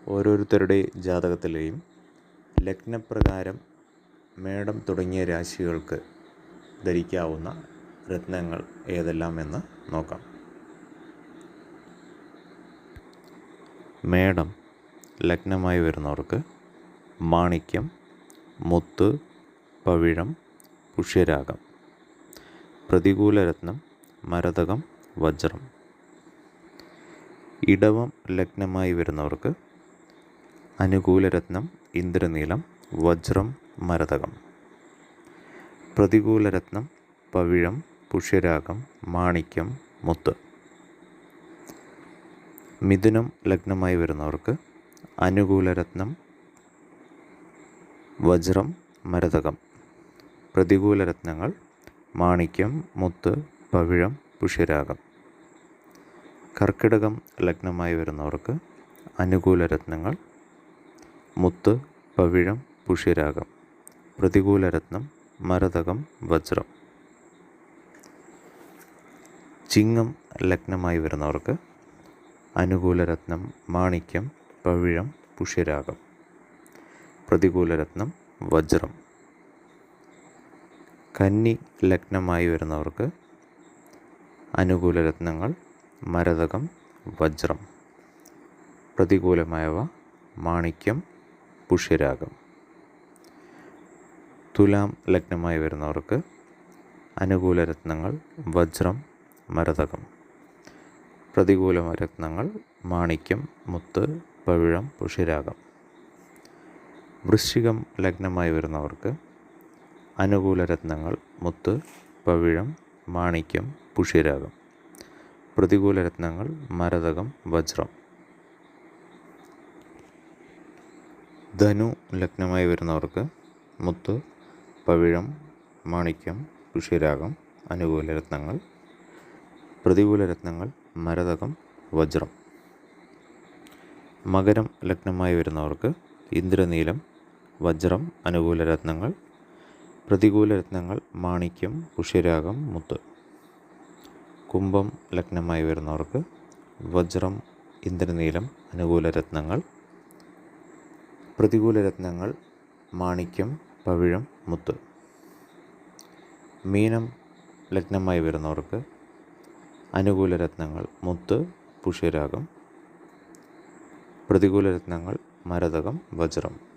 ഓരോരുത്തരുടെ ജാതകത്തിലെയും ലഗ്നപ്രകാരം മേടം തുടങ്ങിയ രാശികൾക്ക് ധരിക്കാവുന്ന രത്നങ്ങൾ ഏതെല്ലാം എന്ന് നോക്കാം. മേടം ലഗ്നമായി വരുന്നവർക്ക് മാണിക്യം, മുത്ത്, പവിഴം, പുഷ്യരാഗം. പ്രതികൂല രത്നം മരതകം, വജ്രം. ഇടവം ലഗ്നമായി വരുന്നവർക്ക് അനുകൂല രത്നം ഇന്ദ്രനീലം, വജ്രം, മരതകം. പ്രതികൂല രത്നം പവിഴം, പുഷ്യരാഗം, മാണിക്യം, മുത്ത്. മിഥുനം ലഗ്നമായി വരുന്നവർക്ക് അനുകൂല രത്നം വജ്രം, മരതകം. പ്രതികൂല രത്നങ്ങൾ മാണിക്യം, മുത്ത്, പവിഴം, പുഷ്യരാഗം. കർക്കിടകം ലഗ്നമായി വരുന്നവർക്ക് അനുകൂല രത്നങ്ങൾ മുത്ത്, പവിഴം, പുഷ്യരാഗം. പ്രതികൂല രത്നം മരതകം, വജ്രം. ചിങ്ങം ലഗ്നമായി വരുന്നവർക്ക് അനുകൂല രത്നം മാണിക്യം, പവിഴം, പുഷ്യരാഗം. പ്രതികൂല രത്നം വജ്രം. കന്നി ലഗ്നമായി വരുന്നവർക്ക് അനുകൂല രത്നങ്ങൾ മരതകം, വജ്രം. പ്രതികൂലമായവ മാണിക്യം, പുഷ്യരാഗം. തുലാം ലഗ്നമായി വരുന്നവർക്ക് അനുകൂല രത്നങ്ങൾ വജ്രം, മരതകം. പ്രതികൂല രത്നങ്ങൾ മാണിക്യം, മുത്ത്, പവിഴം, പുഷ്യരാഗം. വൃശ്ചികം ലഗ്നമായി വരുന്നവർക്ക് അനുകൂല രത്നങ്ങൾ മുത്ത്, പവിഴം, മാണിക്യം, പുഷ്യരാഗം. പ്രതികൂല രത്നങ്ങൾ മരതകം, വജ്രം. ധനു ലഗ്നമായി വരുന്നവർക്ക് മുത്ത്, പവിഴം, മാണിക്യം, പുഷ്യരാഗം. അനുകൂല രത്നങ്ങൾ. പ്രതികൂല രത്നങ്ങൾ മരതകം, വജ്രം. മകരം ലഗ്നമായി വരുന്നവർക്ക് ഇന്ദ്രനീലം, വജ്രം. അനുകൂല രത്നങ്ങൾ. പ്രതികൂല രത്നങ്ങൾ മാണിക്യം, പുഷ്യരാഗം, മുത്ത്. കുംഭം ലഗ്നമായി വരുന്നവർക്ക് വജ്രം, ഇന്ദ്രനീലം. അനുകൂല രത്നങ്ങൾ. പ്രതികൂല രത്നങ്ങൾ മാണിക്യം, പവിഴം, മുത്ത്. മീനം ലഗ്നമായി വരുന്നവർക്ക് അനുകൂല രത്നങ്ങൾ മുത്ത്, പുഷ്യരാഗം. പ്രതികൂല രത്നങ്ങൾ മരതകം, വജ്രം.